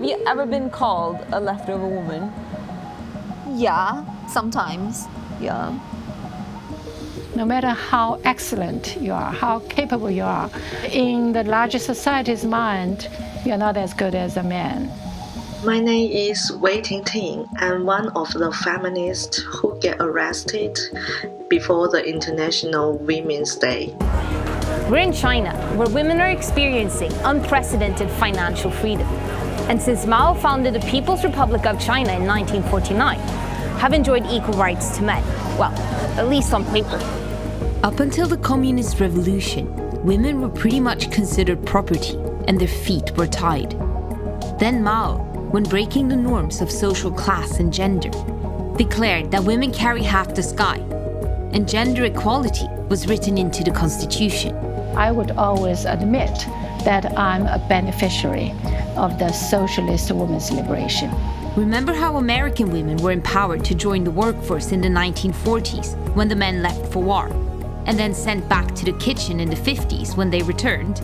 Have you ever been called a leftover woman? Yeah, sometimes. Yeah. No matter how excellent you are, how capable you are, in the larger society's mind, you're not as good as a man. My name is Wei Tingting. I'm one of the feminists who get arrested before the International Women's Day. We're in China, where women are experiencing unprecedented financial freedom. And since Mao founded the People's Republic of China in 1949, have enjoyed equal rights to men. Well, at least on paper. Up until the Communist Revolution, women were pretty much considered property, and their feet were tied. Then Mao, when breaking the norms of social class and gender, declared that women carry half the sky, and gender equality was written into the constitution. I would always admit that I'm a beneficiary of the socialist women's liberation. Remember how American women were empowered to join the workforce in the 1940s when the men left for war, and then sent back to the kitchen in the 50s when they returned?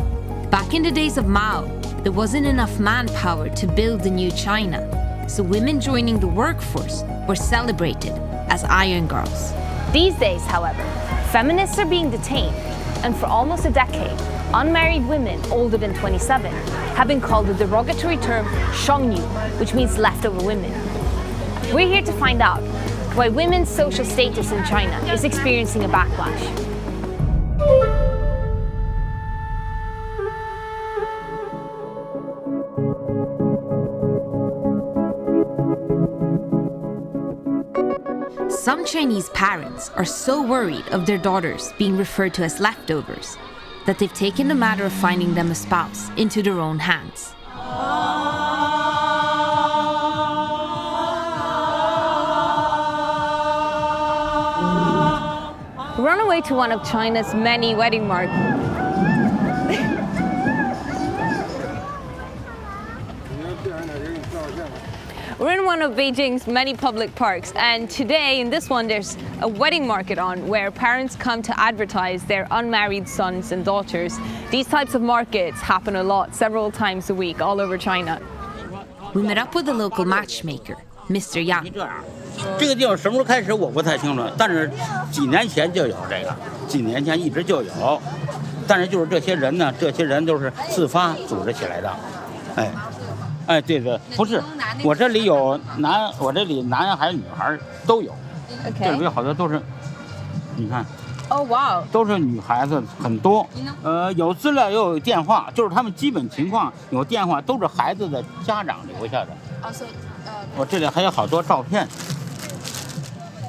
Back in the days of Mao, there wasn't enough manpower to build a new China, so women joining the workforce were celebrated as iron girls. These days, however, feminists are being detained, and for almost a decade, unmarried women older than 27 have been called the derogatory term 剩女, which means leftover women. We're here to find out why women's social status in China is experiencing a backlash. Some Chinese parents are so worried of their daughters being referred to as leftovers that they've taken the matter of finding them a spouse into their own hands. We're on our way to one of China's many wedding markets. We're in one of Beijing's many public parks, and today in this one there's a wedding market on where parents come to advertise their unmarried sons and daughters. These types of markets happen a lot, several times a week, all over China. We met up with the local matchmaker, Mr. Yang. 这个地方什么时候开始我不太清楚，但是几年前就有这个，几年前一直就有，但是就是这些人呢，这些人都是自发组织起来的，哎，对对，不是，我这里有我这里男孩女孩都有，这里有好多都是，你看。 Oh wow！ 都是女孩子很多，有资料又有电话，就是他们基本情况有电话，都是孩子的家长留下的。我这里还有好多照片，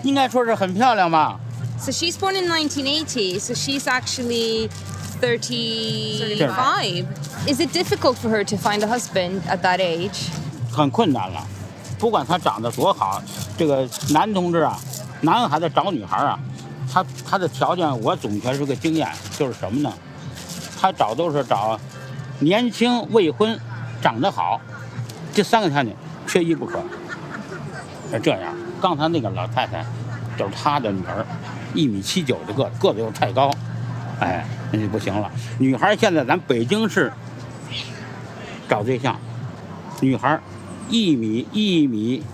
应该说是很漂亮吧。 So she's born in 1980, so she's actually 35. Is it difficult for her to find a husband at that age? 很困难了，不管他长得多好，这个男同志啊，男孩子找女孩啊。 他的条件，我总结出个经验，就是什么呢？他都是找年轻、未婚、长得好，这三个条件缺一不可。是这样。刚才那个老太太，就是他的女儿，1.79米的个子又太高，哎，那就不行了。女孩现在咱北京市找对象，女孩1.65米。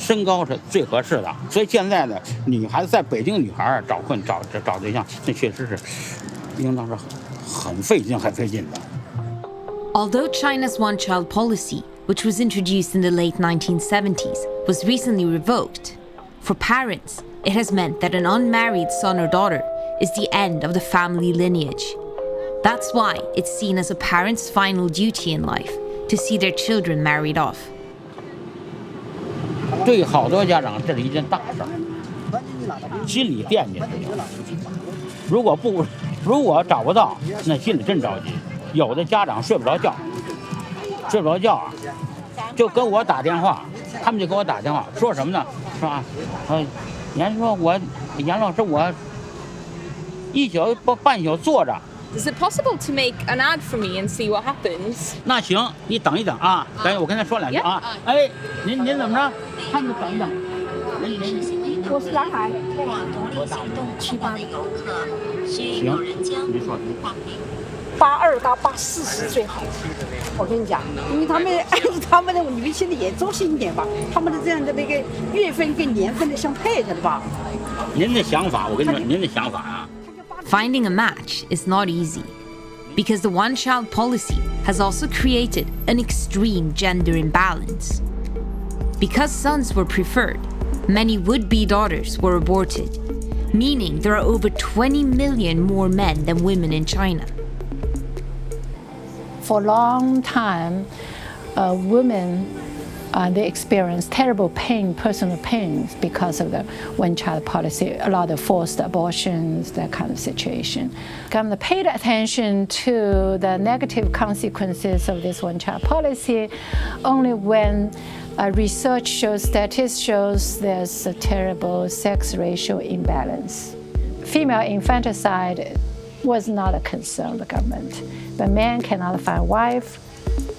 身高是最合适的，所以现在呢，女孩子在北京女孩找对象，那确实是应当是很费劲的。 Although China's one-child policy, which was introduced in the late 1970s, was recently revoked, for parents, it has meant that an unmarried son or daughter is the end of the family lineage. That's why it's seen as a parent's final duty in life to see their children married off. 对好多家长，这是一件大事儿，心里惦记着。如果找不到，那心里真着急。有的家长睡不着觉啊，就跟我打电话，他们就给我打电话，说什么呢？是吧？严老师，我一宿半宿坐着。 Is it possible to make an ad for me and see what happens? 那行，你等一等啊，等我跟他说两句啊。哎，您怎么着？他们等一等。我是男孩。行，你说。82到84最好。我跟你讲，因为他们的你们现在也周深一点吧，他们的这样的那个月份跟年份的相配着的吧。您的想法，我跟你说，您的想法啊。Finding a match is not easy, because the one-child policy has also created an extreme gender imbalance. Because sons were preferred, many would-be daughters were aborted, meaning there are over 20 million more men than women in China. For a long time, women they experience terrible pain, personal pains, because of the one-child policy, a lot of forced abortions, that kind of situation. Government paid attention to the negative consequences of this one-child policy only when research shows, statistics shows there's a terrible sex ratio imbalance. Female infanticide was not a concern of the government, but men cannot find wife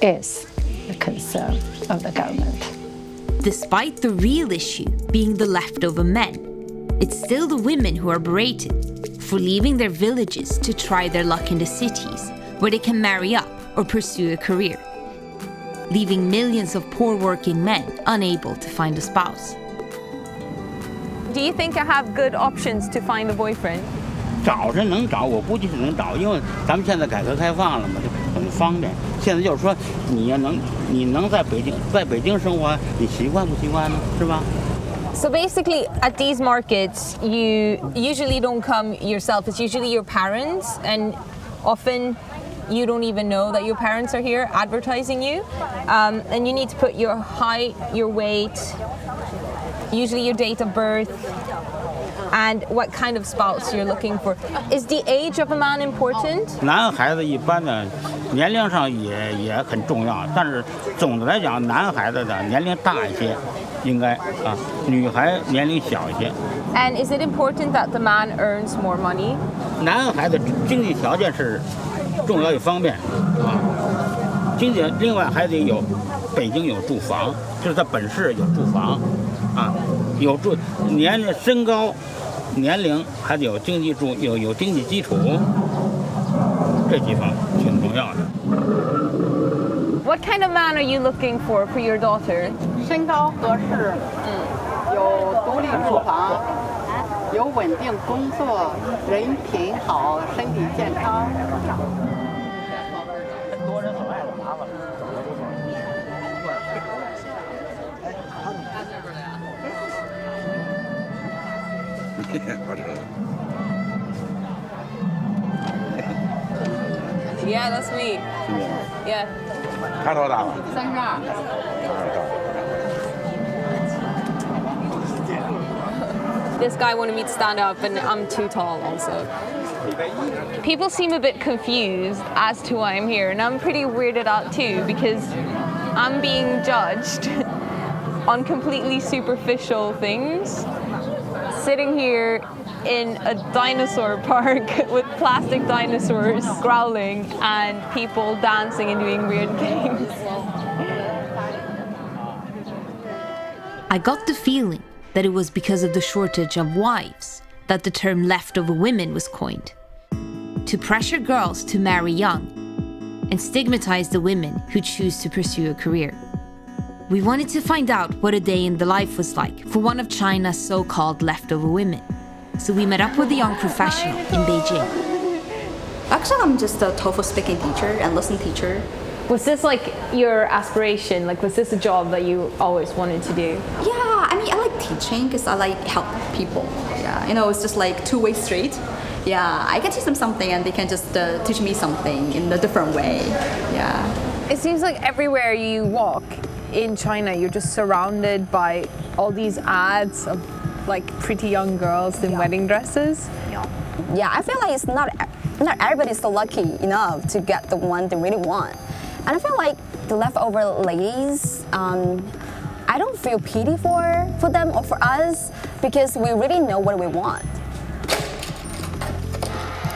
is the concern of the government. Despite the real issue being the leftover men, it's still the women who are berated for leaving their villages to try their luck in the cities, where they can marry up or pursue a career, leaving millions of poor working men unable to find a spouse. Do you think I have good options to find a boyfriend? 找是能找，我估计是能找，因为咱们现在改革开放了嘛，就很方便。现在就是说，你能在北京生活，你习惯不习惯呢？是吧？ So basically, at these markets, you usually don't come yourself. It's usually your parents, and often you don't even know that your parents are here advertising you. And you need to put your height, your weight, usually your date of birth, and what kind of spouse you're looking for. Is the age of a man important? 男孩子一般呢，年龄上也很重要，但是总的来讲，男孩子的年龄大一些，应该啊，女孩年龄小一些。 And is it important that the man earns more money? 男孩子经济条件是重要一方面啊，另外还得有北京有住房，就是他本市有住房啊，有身高。 年龄还得有经济基础，这几方挺重要的。What kind of man are you looking for your daughter? 身高合适，有独立住房，有稳定工作，人品好，身体健康。很多人很爱的麻烦。 Yeah, that's me. Yeah. 他多大了32。This guy wanted me to stand up, and I'm too tall also. People seem a bit confused as to why I'm here, and I'm pretty weirded out too, because I'm being judged on completely superficial things. Sitting here in a dinosaur park with plastic dinosaurs growling and people dancing and doing weird games. I got the feeling that it was because of the shortage of wives that the term leftover women was coined, to pressure girls to marry young and stigmatize the women who choose to pursue a career. We wanted to find out what a day in the life was like for one of China's so-called leftover women. So we met up with a young professional in Beijing. Actually, I'm just a TOEFL speaking teacher and listening teacher. Was this like your aspiration? Like, was this a job that you always wanted to do? Yeah, I mean, I like teaching because I like help people. Yeah, you know, it's just like two-way street. Yeah, I can teach them something and they can just teach me something in a different way. Yeah. It seems like everywhere you walk in China, you're just surrounded by all these ads of like pretty young girls in wedding dresses. Yeah, I feel like it's not everybody's so lucky enough to get the one they really want. And I feel like the leftover ladies, I don't feel pity for them or for us because we really know what we want.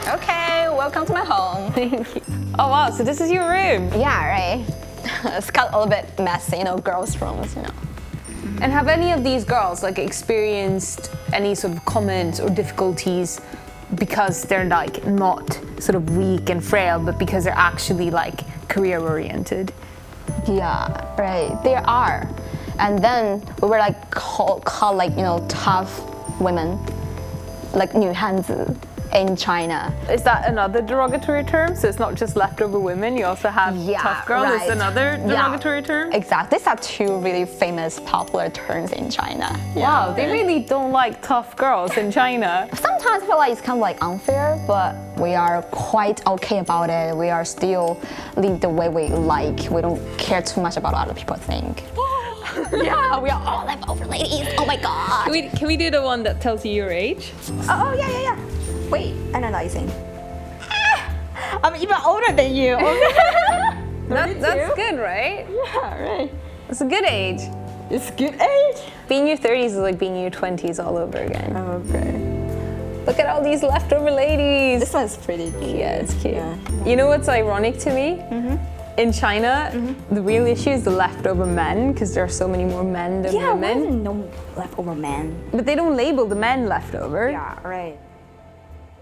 Okay, welcome to my home. Thank you. Oh wow, so this is your room? Yeah, right. It's got a little bit messy, you know, girls' rooms, you know. And have any of these girls like experienced any sort of comments or difficulties because they're like not sort of weak and frail, but because they're actually like career oriented. Yeah, right. There are. And then we were like called like, tough women, like 女汉子 in China. Is that another derogatory term? So it's not just leftover women, you also have tough girl. Right. Is another derogatory term? Exactly. These are two really famous, popular terms in China. Wow, they really don't like tough girls in China. Sometimes I feel like it's kind of like unfair, but we are quite okay about it. We are still live the way we like. We don't care too much about what other people think. Yeah, we are all leftover ladies. Oh my god. Can we do the one that tells you your age? Oh, yeah. Wait, analyzing. I'm even older than you. That's good, right? Yeah, right. It's a good age. It's good age. Being in your 30s is like being in your 20s all over again. Okay. Look at all these leftover ladies. This one's pretty cute. Yeah, it's cute. Yeah. You know what's ironic to me? In China, the real issue is the leftover men, because there are so many more men than women. No leftover men. But they don't label the men leftover. Yeah, right.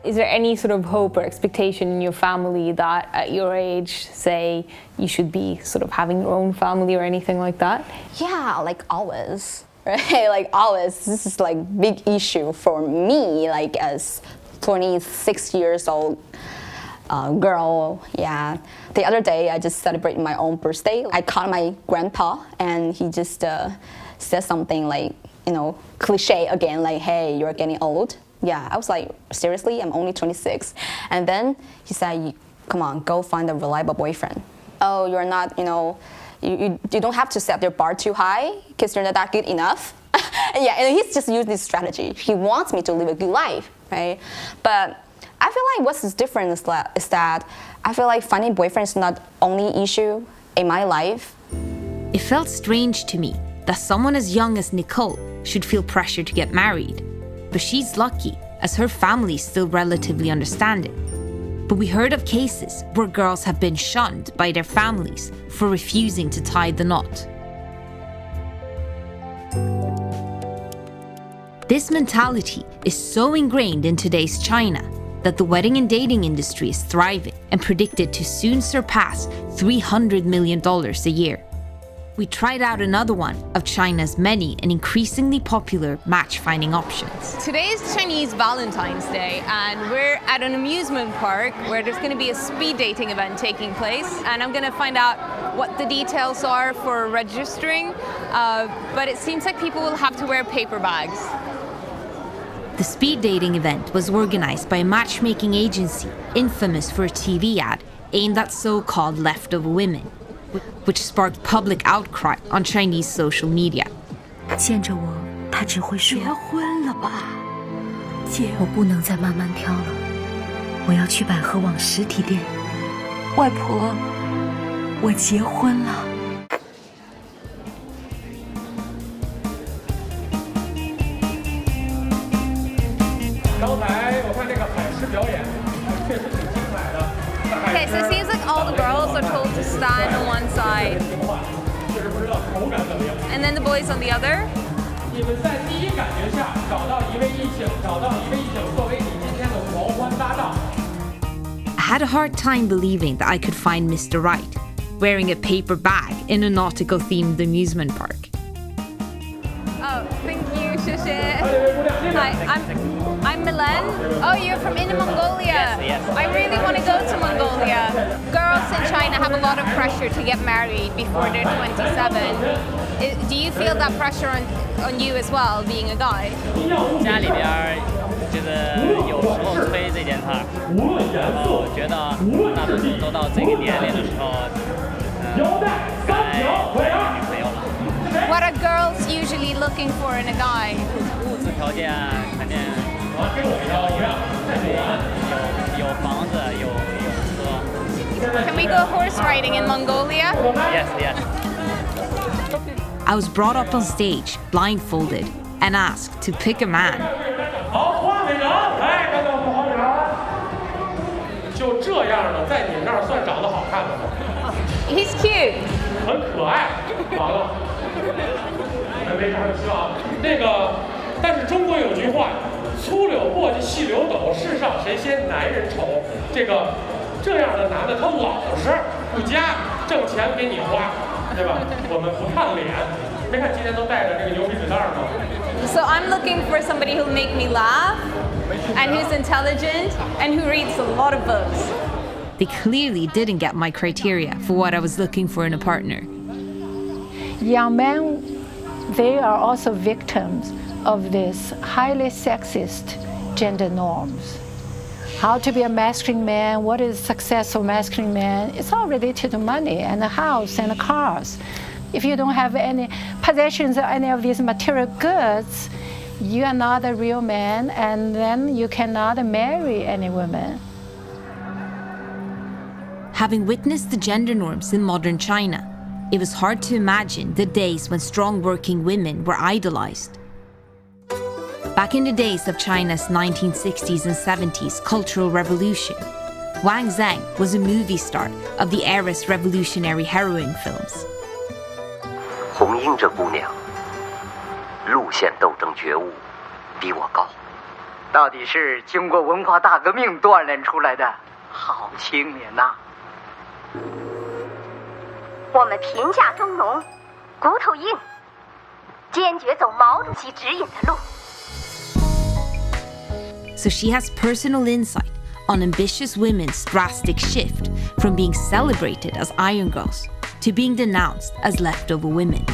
Is there any sort of hope or expectation in your family that at your age, say, you should be sort of having your own family or anything like that? Yeah, like always, right? Like always, this is like big issue for me, like as 26 years old girl. Yeah. The other day, I just celebrated my own birthday. I called my grandpa, and he just said something like, cliche again, like, "Hey, you're getting old." Yeah, I was like, seriously? I'm only 26. And then he said, come on, go find a reliable boyfriend. Oh, you're not, you don't have to set their bar too high because you're not that good enough. Yeah, and he's just used this strategy. He wants me to live a good life, right? But I feel like what's different is that I feel like finding boyfriend is not only issue in my life. It felt strange to me that someone as young as Nicole should feel pressure to get married. But she's lucky, as her family still relatively understand it. But we heard of cases where girls have been shunned by their families for refusing to tie the knot. This mentality is so ingrained in today's China that the wedding and dating industry is thriving and predicted to soon surpass $300 million a year. We tried out another one of China's many and increasingly popular match-finding options. Today is Chinese Valentine's Day, and we're at an amusement park where there's going to be a speed dating event taking place, and I'm going to find out what the details are for registering, but it seems like people will have to wear paper bags. The speed dating event was organized by a matchmaking agency infamous for a TV ad aimed at so-called leftover women, which sparked public outcry on Chinese social media. 见着我，他只会说：“结婚了吧？我不能再慢慢挑了，我要去百合网实体店。外婆，我结婚了。”刚才我看这个海狮表演，确实挺精彩的。 Okay, so it seems like all the girls are told to stand on one side, and then the boys on the other. 你们在第一感觉下找到一位异性作为你今天的狂欢搭档。 I had a hard time believing that I could find Mr. Right, wearing a paper bag in a nautical-themed amusement park. Oh, thank you, Shushe. Hi, I'm Milan. Oh, you're from Inner Mongolia. Yes. I really want to go to Mongolia. Girls in China have a lot of pressure to get married before they're 27. Do you feel that pressure on you as well, being a guy? 家里边就是有时候催这件事儿，然后我觉得大多数都到这个年龄的时候，该有女朋友了。 What are girls usually looking for in a guy? 物质条件肯定有房子，有车。 Can we go horse riding in Mongolia? Yes. I was brought up on stage, blindfolded, and asked to pick a man. 好，换个人，来，大家换个人。就这样的，在你那儿算长得好看的吗？ He's cute. 很可爱。完了，没啥事啊。那个，但是中国有句话，粗柳簸箕细柳斗，世上谁先男人丑？这样的男的他老实不家，挣钱给你花，对吧？我们不看脸，没看今天都带着这个牛皮纸袋吗？ So I'm looking for somebody who'll make me laugh, and who's intelligent, and who reads a lot of books. They clearly didn't get my criteria for what I was looking for in a partner. Young men, they are also victims of these highly sexist gender norms. How to be a masculine man, what is a successful masculine man, it's all related to money and a house and cars. If you don't have any possessions or any of these material goods, you are not a real man, and then you cannot marry any woman. Having witnessed the gender norms in modern China, it was hard to imagine the days when strong working women were idolized. Back in the days of China's 1960s and 70s Cultural Revolution, Wang Zheng was a movie star of the era's revolutionary heroine films. 红英这姑娘，路线斗争觉悟比我高，到底是经过文化大革命锻炼出来的好青年呐！我们贫下中农，骨头硬，坚决走毛主席指引的路。 So she has personal insight on ambitious women's drastic shift from being celebrated as iron girls to being denounced as leftover women.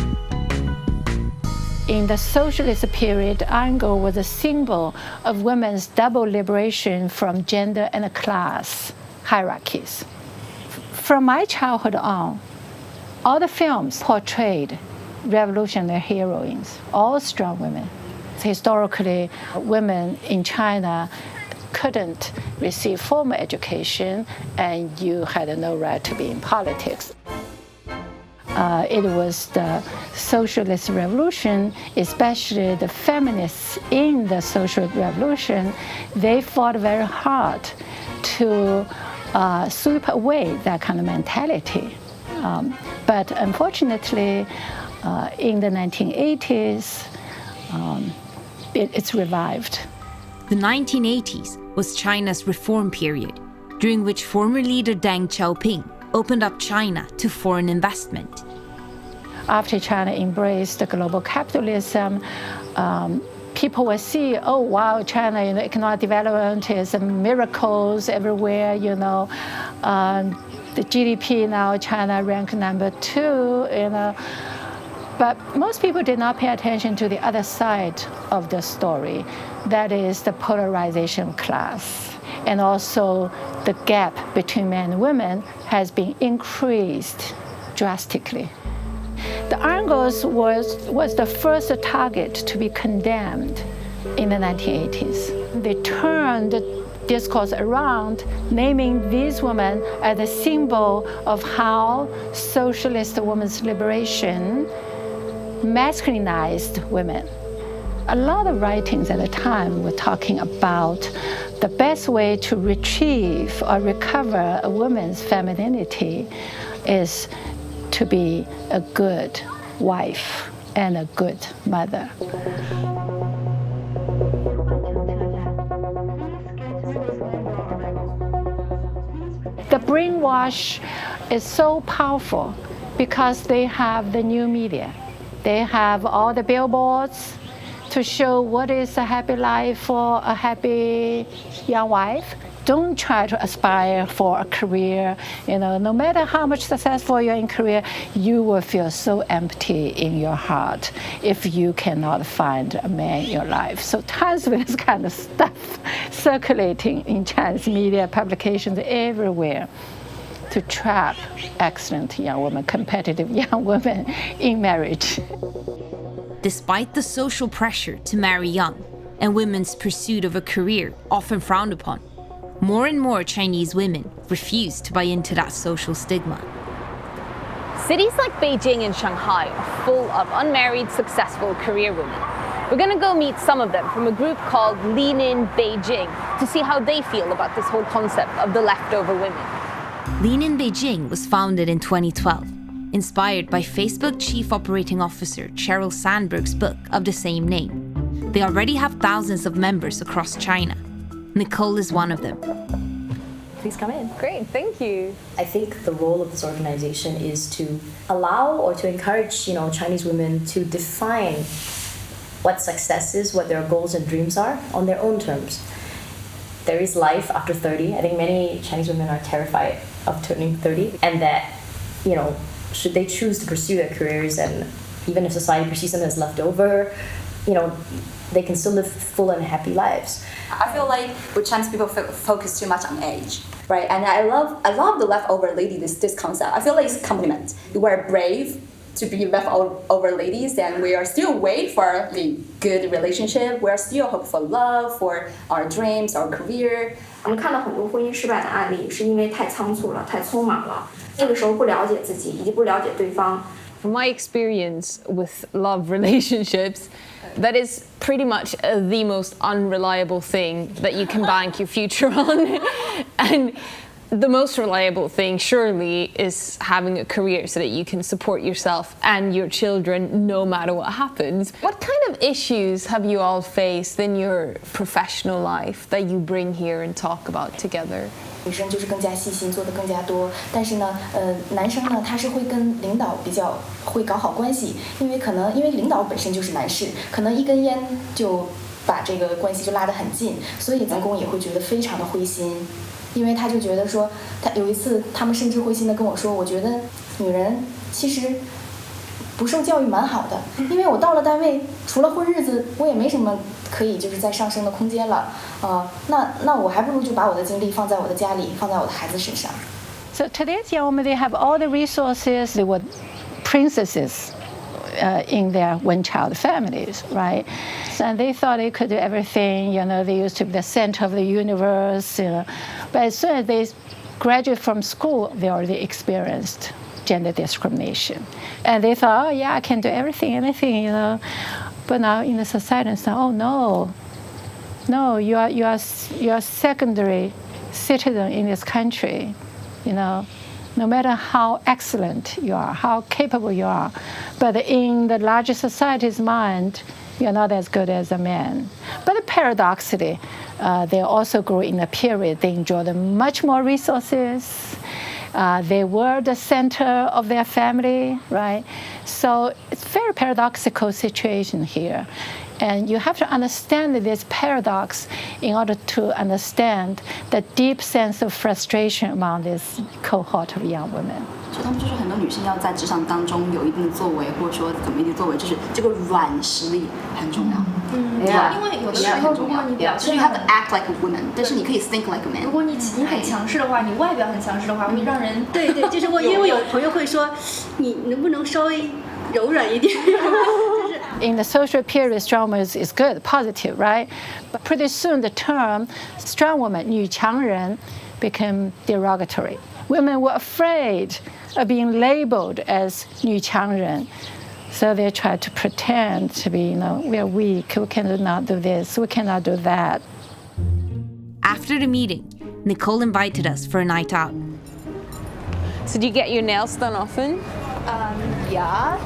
In the socialist period, iron girl was a symbol of women's double liberation from gender and class hierarchies. From my childhood on, all the films portrayed revolutionary heroines, all strong women. Historically, women in China couldn't receive formal education, and you had no right to be in politics. It was the socialist revolution, especially the feminists in the social revolution, they fought very hard to sweep away that kind of mentality. But unfortunately, in the 1980s, it's revived. The 1980s was China's reform period, during which former leader Deng Xiaoping opened up China to foreign investment. After China embraced the global capitalism, people will see, oh wow, China, economic development is miracles everywhere, the GDP now, China ranked number 2, But most people did not pay attention to the other side of the story. That is the polarization of class. And also the gap between men and women has been increased drastically. The Iron Girls was the first target to be condemned in the 1980s. They turned the discourse around, naming these women as a symbol of how socialist women's liberation masculinized women. A lot of writings at the time were talking about the best way to retrieve or recover a woman's femininity is to be a good wife and a good mother. The brainwash is so powerful because they have the new media. They have all the billboards to show what is a happy life for a happy young wife. Don't try to aspire for a career. No matter how much successful you're in career, you will feel so empty in your heart if you cannot find a man in your life. So tons of this kind of stuff circulating in Chinese media, publications everywhere to trap excellent young women, competitive young women in marriage. Despite the social pressure to marry young and women's pursuit of a career often frowned upon, more and more Chinese women refuse to buy into that social stigma. Cities like Beijing and Shanghai are full of unmarried, successful career women. We're going to go meet some of them from a group called Lean In Beijing to see how they feel about this whole concept of the leftover women. Lean In Beijing was founded in 2012, inspired by Facebook Chief Operating Officer Sheryl Sandberg's book of the same name. They already have thousands of members across China. Nicole is one of them. Please come in. Great, thank you. I think the role of this organization is to allow or to encourage, Chinese women to define what success is, what their goals and dreams are on their own terms. There is life after 30. I think many Chinese women are terrified of turning 30, and that, should they choose to pursue their careers, and even if society perceives them as left over, they can still live full and happy lives. I feel like with Chinese people focus too much on age, right? And I love the leftover lady, this concept. I feel like it's a compliment. You are brave to be leftover ladies, and we are still waiting for the good relationship. We are still hope for love, for our dreams, our career. 我们看到很多婚姻失败的案例，是因为太仓促了，太匆忙了。那个时候不了解自己，以及不了解对方。From my experience with love relationships, that is pretty much the most unreliable thing that you can bank your future on. And the most reliable thing, surely, is having a career so that you can support yourself and your children no matter what happens. What kind of issues have you all faced in your professional life that you bring here and talk about together? 女生就是更加细心，做的更加多。但是呢，男生呢，他是会跟领导比较会搞好关系，因为领导本身就是男士，可能一根烟就把这个关系就拉得很近，所以员工也会觉得非常的灰心，因为他就觉得说，他有一次他们甚至灰心的跟我说，我觉得女人其实不受教育蛮好的，因为我到了单位，除了混日子，我也没什么可以就是再上升的空间了，那我还不如就把我的精力放在我的家里，放在我的孩子身上。So today's young women, they have all the resources. They were princesses in their one-child families, right? And they thought they could do everything. They used to be the center of the universe. But as soon as they graduate from school, they already experienced gender discrimination, and they thought, oh yeah, I can do everything. But now in the society, it's like, oh no, you are secondary citizen in this country. No matter how excellent you are, how capable you are, but in the larger society's mind, you're not as good as a man. But paradoxically, they also grew in a period they enjoyed much more resources. They were the center of their family, right? So it's a very paradoxical situation here. And you have to understand this paradox in order to understand the deep sense of frustration among this cohort of young women. 就他们就是很多女性要在职场当中有一定的作为，或者说怎么一定作为，就是这个软实力很重要。因为有的时候如果你表现，就是 you have to act like a woman， 但是你可以 think like a man。如果你很强势的话，你外表很强势的话，会让人对，就是因为我有朋友会说，你能不能稍微柔软一点？ In the social period, strong woman is good, positive, right? But pretty soon the term strong woman, 女强人, became derogatory. Women were afraid of being labeled as 女强人. So they tried to pretend to be, we are weak, we cannot do this, we cannot do that. After the meeting, Nicole invited us for a night out. So do you get your nails done often? Yeah.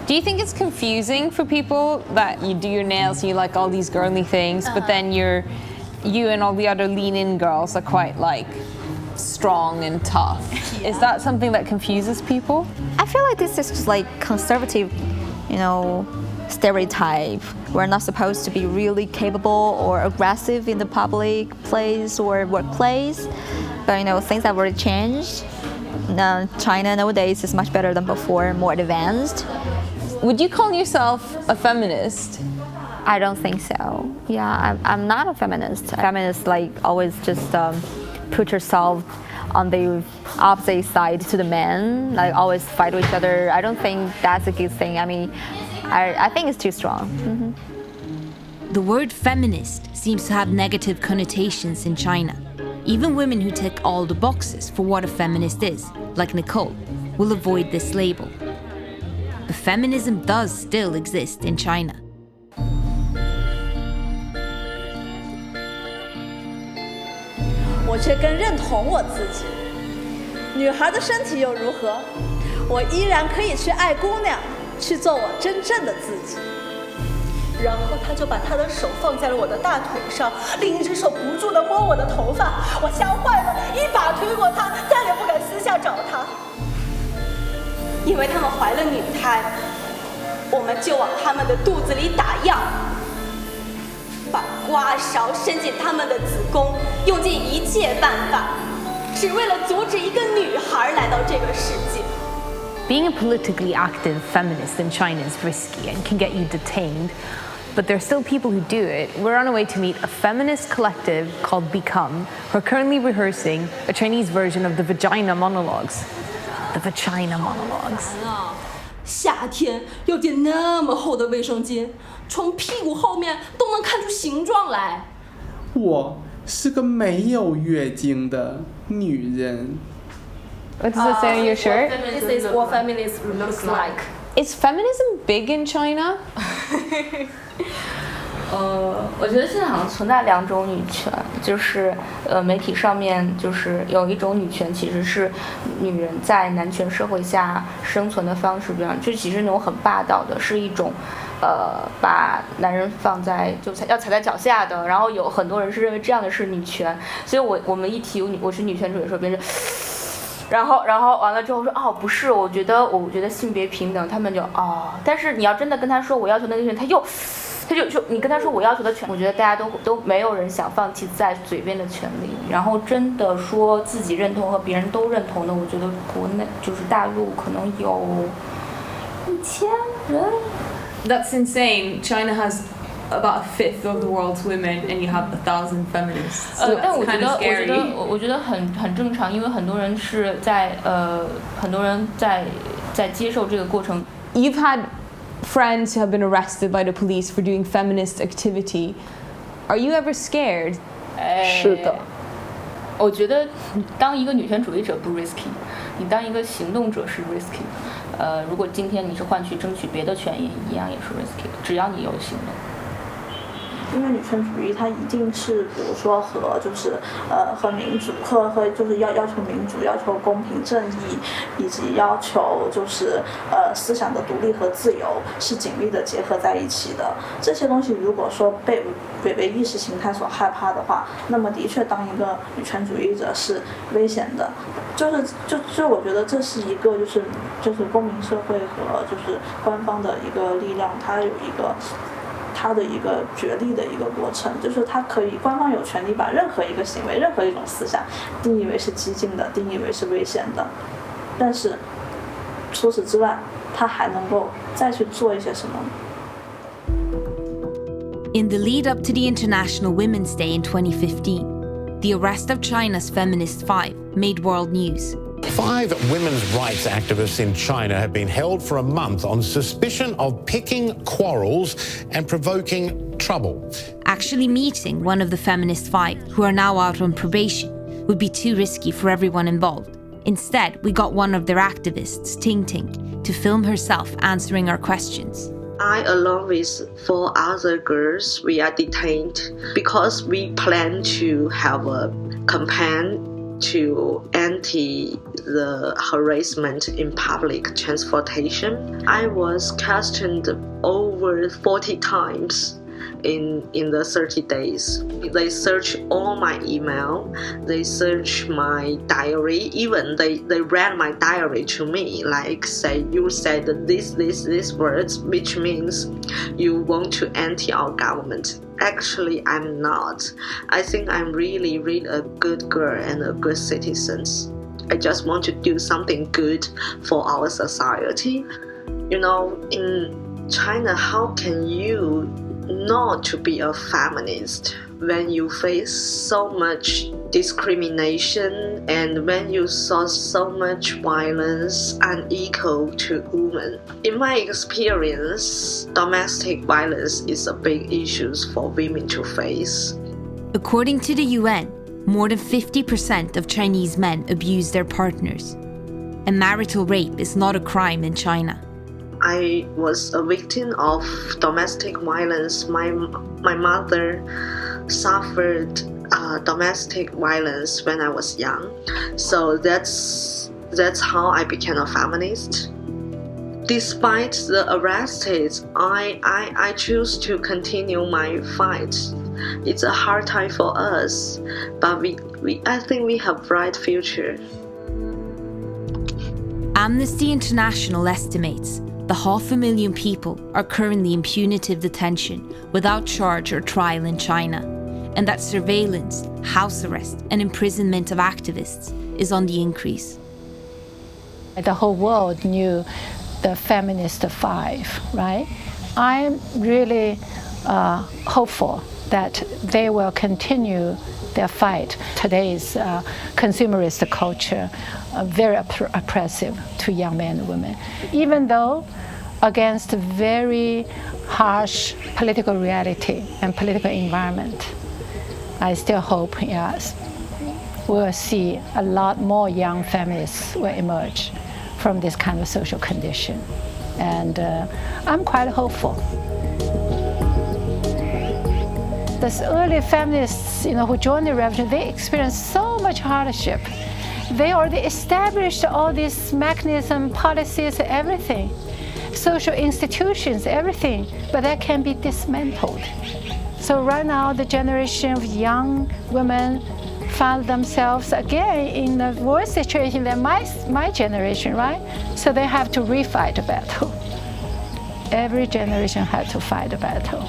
Do you think it's confusing for people that you do your nails and you like all these girly things, but then you and all the other lean-in girls are quite strong and tough? Yeah. Is that something that confuses people? I feel like this is just conservative, stereotype. We're not supposed to be really capable or aggressive in the public place or workplace. But things have already changed. Now, China nowadays is much better than before, more advanced. Would you call yourself a feminist? I don't think so. Yeah, I'm not a feminist. Feminists always just put yourself on the opposite side to the men, always fight with each other. I don't think that's a good thing. I mean, I think it's too strong. Mm-hmm. The word feminist seems to have negative connotations in China. Even women who tick all the boxes for what a feminist is, like Nicole, will avoid this label. But feminism does still exist in China. 我却更认同我自己。女孩的身体又如何？我依然可以去爱姑娘，去做我真正的自己。然后他就把他的手放在了我的大腿上，另一只手不住地摸我的头发，我吓坏了，一把推过他，再也不敢私下找他。因为他们怀了女胎，我们就往他们的肚子里打药，把刮勺伸进他们的子宫，用尽一切办法，只为了阻止一个女孩来到这个世界。Being a politically active feminist in China is risky and can get you detained, but there are still people who do it. We're on our way to meet a feminist collective called Become, who are currently rehearsing a Chinese version of the vagina monologues. The vagina monologues. 夏天要垫那么厚的卫生巾，从屁股后面都能看出形状来。我是个没有月经的女人。What does it say on your shirt? This is what feminism looks like. Is feminism big in China? 我觉得现在好像存在两种女权，就是媒体上面就是有一种女权其实是女人在男权社会下生存的方式，比方就其实那种很霸道的，是一种把男人放在就要踩在脚下的，然后有很多人是认为这样的是女权，所以我们一提我是女权主义的时候，别人然后完了之后说哦不是，我觉得性别平等，他们就哦，但是你要真的跟他说我要求那个权，他就你跟他说我要求的权，我觉得大家都没有人想放弃在嘴边的权利，然后真的说自己认同和别人都认同的，我觉得国内就是大陆可能有1000人。That's insane. China has about a fifth of the world's women, and you have 1,000 feminists. So 但 it's kind of scary. 我觉得很正常，因为很多人是在接受这个过程。You've had friends who have been arrested by the police for doing feminist activity. Are you ever scared? 是的。我觉得当一个女权主义者不 risky， 你当一个行动者是 risky。如果今天你是换取争取别的权益，一样也是 risky， 只要你有行动。因为女权主义它一定是比如说和就是和民主和就是要求民主，要求公平正义，以及要求就是思想的独立和自由是紧密的结合在一起的。这些东西如果说被意识形态所害怕的话，那么的确当一个女权主义者是危险的。就我觉得这是一个就是公民社会和就是官方的一个力量，它有一个它的一个角力的一个过程，就是它可以官方有权利把任何一个行为、任何一种思想定义为是激进的，定义为是危险的，但是除此之外，它还能够再去做一些什么。In the lead up to the International Women's Day in 2015, the arrest of China's Feminist Five made world news. 5 women's rights activists in China have been held for a month on suspicion of picking quarrels and provoking trouble. Actually meeting one of the Feminist Five, who are now out on probation, would be too risky for everyone involved. Instead, we got one of their activists, Tingting, to film herself answering our questions. I, along with 4 other girls, we are detained because we plan to have a campaign to anti the harassment in public transportation. I was questioned over 40 times in the 30 days. They searched all my email, they searched my diary, even they read my diary to me, like say you said this words, which means you want to anti our government. Actually, I'm not. I think I'm really a good girl and a good citizen. I just want to do something good for our society. You know, in China, how can you not to be a feminist when you face so much discrimination and when you saw so much violence unequal to women? In my experience, domestic violence is a big issue for women to face. According to the UN, more than 50% of Chinese men abuse their partners. And marital rape is not a crime in China. I was a victim of domestic violence. My mother suffered domestic violence when I was young. So that's how I became a feminist. Despite the arrests, I choose to continue my fight. It's a hard time for us, but I think we have bright future. Amnesty International estimates that 500,000 people are currently in punitive detention without charge or trial in China, and that surveillance, house arrest, and imprisonment of activists is on the increase. The whole world knew the feminist five, right? I'm really hopeful that they will continue their fight. Today's consumerist culture very oppressive to young men and women, even though against very harsh political reality and political environment. I still hope, yes, we'll see a lot more young feminists will emerge from this kind of social condition. And I'm quite hopeful. Those early feminists, who joined the revolution, they experienced so much hardship. They already established all these mechanisms, policies, everything, social institutions, everything, but that can be dismantled. So right now, the generation of young women found themselves again in a worse situation than my generation, right? So they have to refight the battle. Every generation had to fight a battle.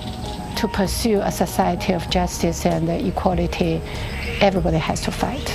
To pursue a society of justice and equality, everybody has to fight.